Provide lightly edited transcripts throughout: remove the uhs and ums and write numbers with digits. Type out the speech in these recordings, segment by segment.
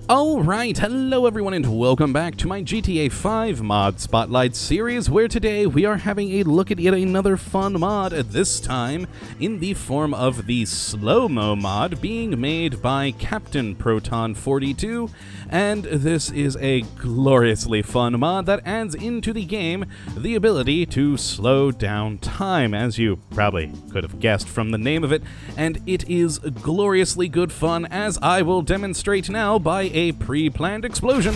Alright, hello everyone and welcome back to my GTA 5 mod spotlight series, where today we are having a look at yet another fun mod, this time in the form of the SlowMo mod being made by Captain Proton 42, and this is a gloriously fun mod that adds into the game the ability to slow down time, as you probably could have guessed from the name of it, and it is gloriously good fun, as I will demonstrate now by a pre-planned explosion.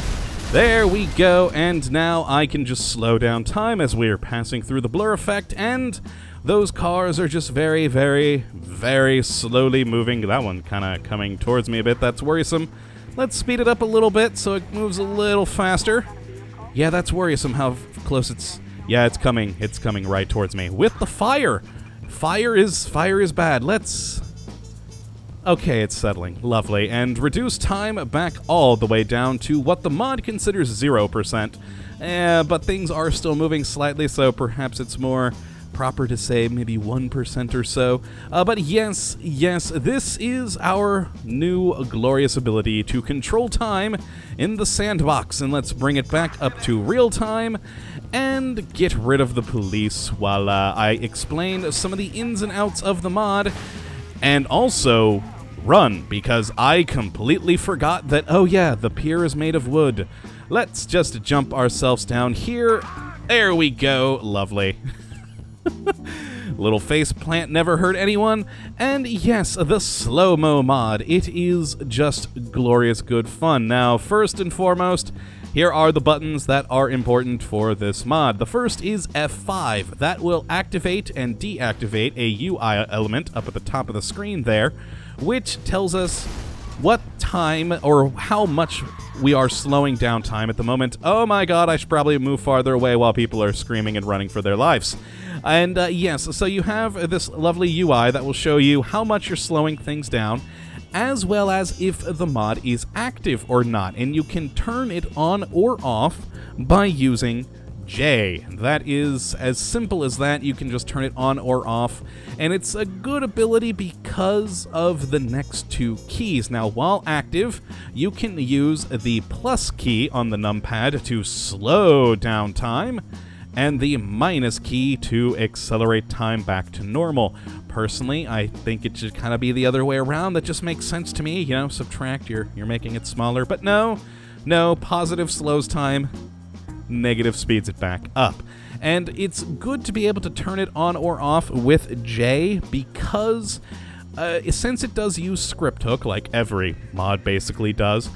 There we go, and now I can just slow down time as we're passing through the blur effect, and those cars are just very, very, very slowly moving. That one kind of coming towards me a bit, that's worrisome. Let's speed it up a little bit so it moves a little faster. Yeah, that's worrisome how close it's... Yeah, it's coming right towards me. With the fire! Fire is bad. Let's... Okay, it's settling. Lovely. And reduce time back all the way down to what the mod considers 0%. But things are still moving slightly, so perhaps it's more proper to say maybe 1% or so. But yes, this is our new glorious ability to control time in the sandbox. And let's bring it back up to real time and get rid of the police while I explain some of the ins and outs of the mod. And also run, because I completely forgot that, oh yeah, the pier is made of wood. Let's just jump ourselves down here. There we go. Lovely. Little face plant never hurt anyone. And yes, the SlowMo mod. It is just glorious good fun. Now, first and foremost, here are the buttons that are important for this mod. The first is F5. That will activate and deactivate a UI element up at the top of the screen there, which tells us what time or how much we are slowing down time at the moment. Oh my god, I should probably move farther away while people are screaming and running for their lives. And yes, so you have this lovely UI that will show you how much you're slowing things down, as well as if the mod is active or not, and you can turn it on or off by using J. That is as simple as that. You can just turn it on or off, and it's a good ability because of the next two keys. Now, while active, you can use the plus key on the numpad to slow down time, and the minus key to accelerate time back to normal. Personally, I think it should kind of be the other way around. That just makes sense to me. You know, subtract, you're making it smaller. But no, positive slows time, negative speeds it back up. And it's good to be able to turn it on or off with J, because since it does use script hook, like every mod basically does,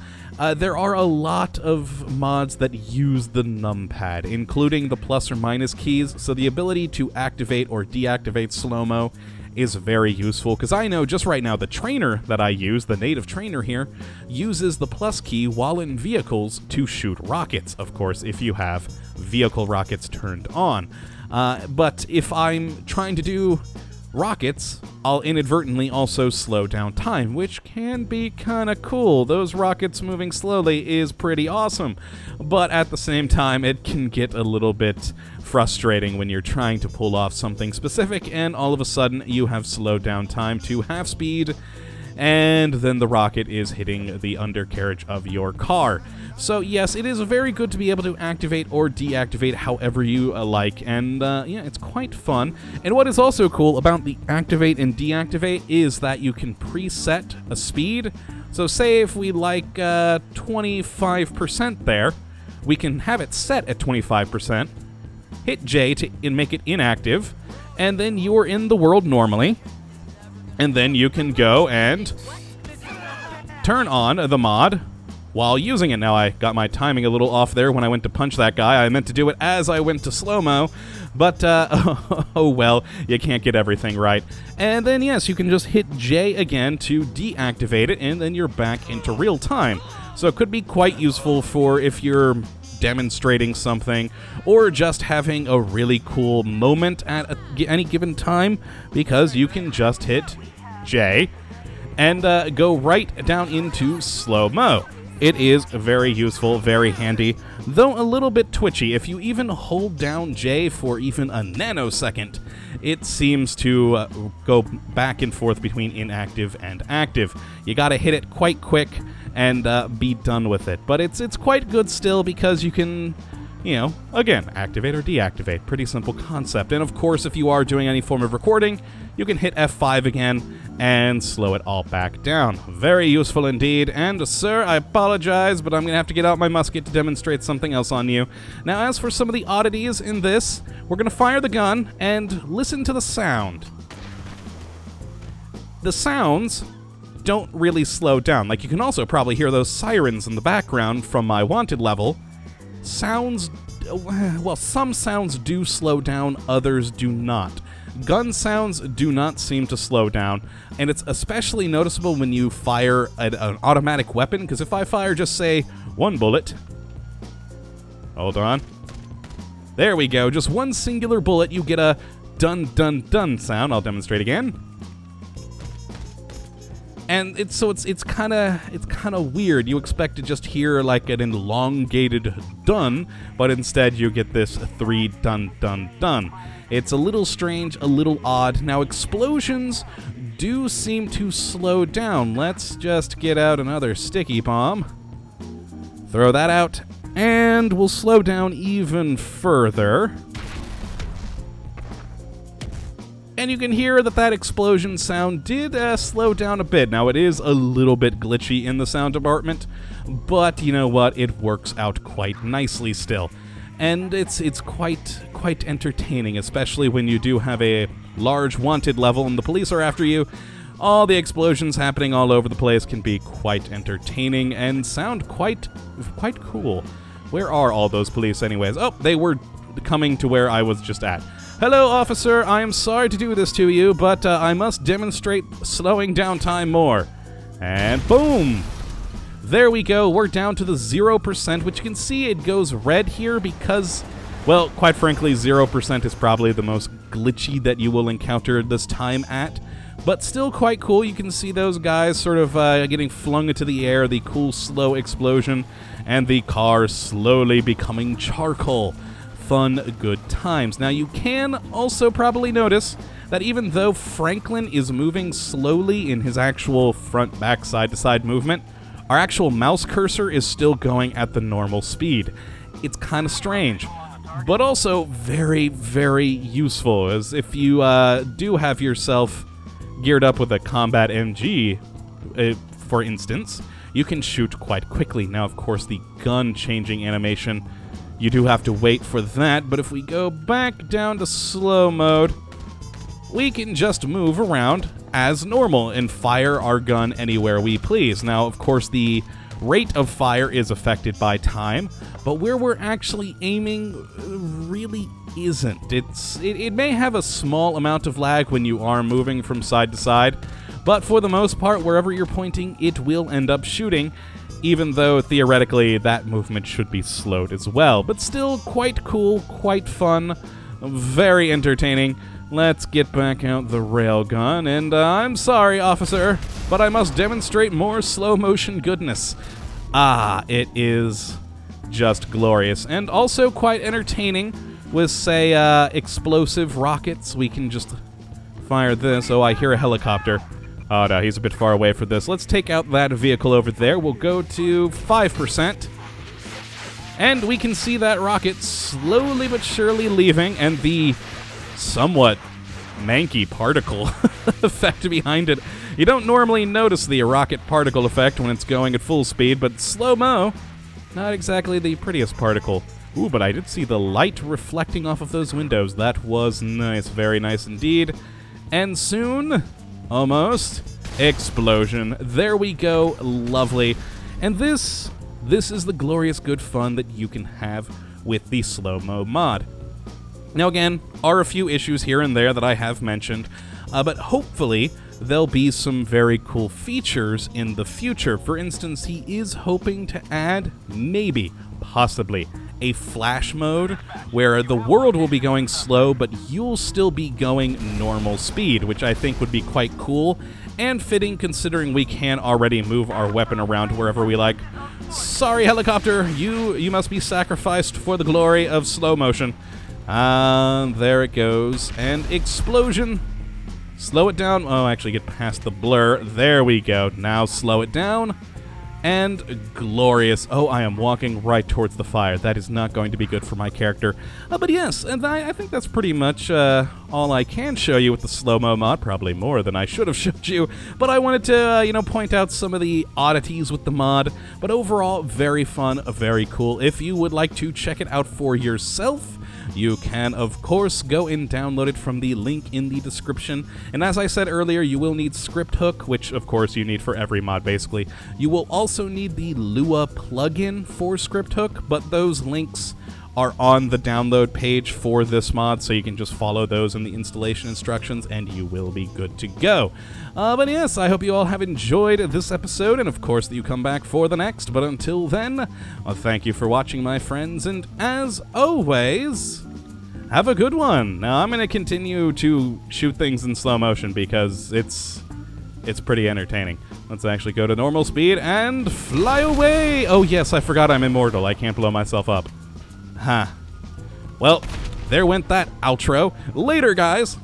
there are a lot of mods that use the numpad, including the plus or minus keys, so the ability to activate or deactivate SlowMo is very useful, because I know just right now the trainer that I use, the native trainer here, uses the plus key while in vehicles to shoot rockets, of course, if you have vehicle rockets turned on. But if I'm trying to do rockets, I'll inadvertently also slow down time, which can be kind of cool. Those rockets moving slowly is pretty awesome, but at the same time, it can get a little bit frustrating when you're trying to pull off something specific, and all of a sudden, you have slowed down time to half speed, and then the rocket is hitting the undercarriage of your car. So yes, it is very good to be able to activate or deactivate however you like, and yeah, it's quite fun. And what is also cool about the activate and deactivate is that you can preset a speed. So say if we like 25% there, we can have it set at 25%, hit J to make it inactive, and then you're in the world normally. And then you can go and turn on the mod while using it. Now, I got my timing a little off there when I went to punch that guy. I meant to do it as I went to SlowMo, but, oh well, you can't get everything right. And then, yes, you can just hit J again to deactivate it, and then you're back into real time. So it could be quite useful for if you're demonstrating something, or just having a really cool moment at any given time, because you can just hit J and go right down into SlowMo. It is very useful, very handy, though a little bit twitchy. If you even hold down J for even a nanosecond, it seems to go back and forth between inactive and active. You gotta hit it quite quick, and be done with it. But it's quite good still because you can, you know, again, activate or deactivate. Pretty simple concept. And of course, if you are doing any form of recording, you can hit F5 again and slow it all back down. Very useful indeed. And sir, I apologize, but I'm going to have to get out my musket to demonstrate something else on you. Now, as for some of the oddities in this, we're going to fire the gun and listen to the sound. The sounds don't really slow down. Like, you can also probably hear those sirens in the background from my wanted level. Sounds, well, some sounds do slow down, others do not. Gun sounds do not seem to slow down, and it's especially noticeable when you fire an automatic weapon, because if I fire just, say, one bullet... Hold on. There we go. Just one singular bullet, you get a dun-dun-dun sound. I'll demonstrate again. And it's kind of weird. You expect to just hear like an elongated dun, but instead you get this 3 dun dun dun. It's a little strange, a little odd. Now, explosions do seem to slow down. Let's just get out another sticky bomb. Throw that out, and we'll slow down even further. And you can hear that explosion sound did slow down a bit. Now, it is a little bit glitchy in the sound department, but you know what? It works out quite nicely still. And it's quite entertaining, especially when you do have a large wanted level and the police are after you. All the explosions happening all over the place can be quite entertaining and sound quite cool. Where are all those police anyways? Oh, they were coming to where I was just at. Hello, officer. I am sorry to do this to you, but I must demonstrate slowing down time more. And boom! There we go. We're down to the 0%, which you can see it goes red here because, well, quite frankly, 0% is probably the most glitchy that you will encounter this time at. But still quite cool. You can see those guys sort of getting flung into the air, the cool slow explosion, and the car slowly becoming charcoal. Fun, good times. Now, you can also probably notice that even though Franklin is moving slowly in his actual front-back side-to-side movement, our actual mouse cursor is still going at the normal speed. It's kind of strange, but also very, very useful, as if you do have yourself geared up with a combat MG, for instance, you can shoot quite quickly. Now, of course, the gun-changing animation, you do have to wait for that, but if we go back down to slow mode, we can just move around as normal and fire our gun anywhere we please. Now, of course, the rate of fire is affected by time, but where we're actually aiming really isn't. It may have a small amount of lag when you are moving from side to side, but for the most part, wherever you're pointing, it will end up shooting, even though theoretically that movement should be slowed as well. But still quite cool, quite fun, very entertaining. Let's get back out the railgun, and I'm sorry, officer, but I must demonstrate more slow motion goodness. Ah, it is just glorious, and also quite entertaining with, say, explosive rockets. We can just fire this. Oh, I hear a helicopter. Oh, no, he's a bit far away for this. Let's take out that vehicle over there. We'll go to 5%. And we can see that rocket slowly but surely leaving, and the somewhat manky particle effect behind it. You don't normally notice the rocket particle effect when it's going at full speed, but SlowMo, not exactly the prettiest particle. Ooh, but I did see the light reflecting off of those windows. That was nice, very nice indeed. And soon, almost, explosion. There we go, lovely. And this is the glorious good fun that you can have with the SlowMo mod. Now again, are a few issues here and there that I have mentioned, but hopefully there'll be some very cool features in the future. For instance, he is hoping to add, maybe, possibly, a flash mode where the world will be going slow, but you'll still be going normal speed, which I think would be quite cool and fitting considering we can already move our weapon around wherever we like. Sorry, helicopter, you must be sacrificed for the glory of slow motion. There it goes. And explosion. Slow it down. Oh, actually get past the blur. There we go. Now slow it down. and glorious. Oh, I am walking right towards the fire. That is not going to be good for my character. But yes, and I think that's pretty much all I can show you with the SlowMo mod. Probably more than I should have showed you. But I wanted to, point out some of the oddities with the mod. But overall, very fun, very cool. If you would like to check it out for yourself, you can, of course, go and download it from the link in the description. And as I said earlier, you will need Script Hook, which, of course, you need for every mod, basically. You will also need the Lua plugin for Script Hook, but those links are on the download page for this mod, so you can just follow those in the installation instructions, and you will be good to go. But yes, I hope you all have enjoyed this episode, and of course that you come back for the next. But until then, thank you for watching, my friends, and as always, have a good one. Now, I'm going to continue to shoot things in slow motion because it's pretty entertaining. Let's actually go to normal speed and fly away! Oh yes, I forgot I'm immortal. I can't blow myself up. Huh. Well, there went that outro. Later, guys!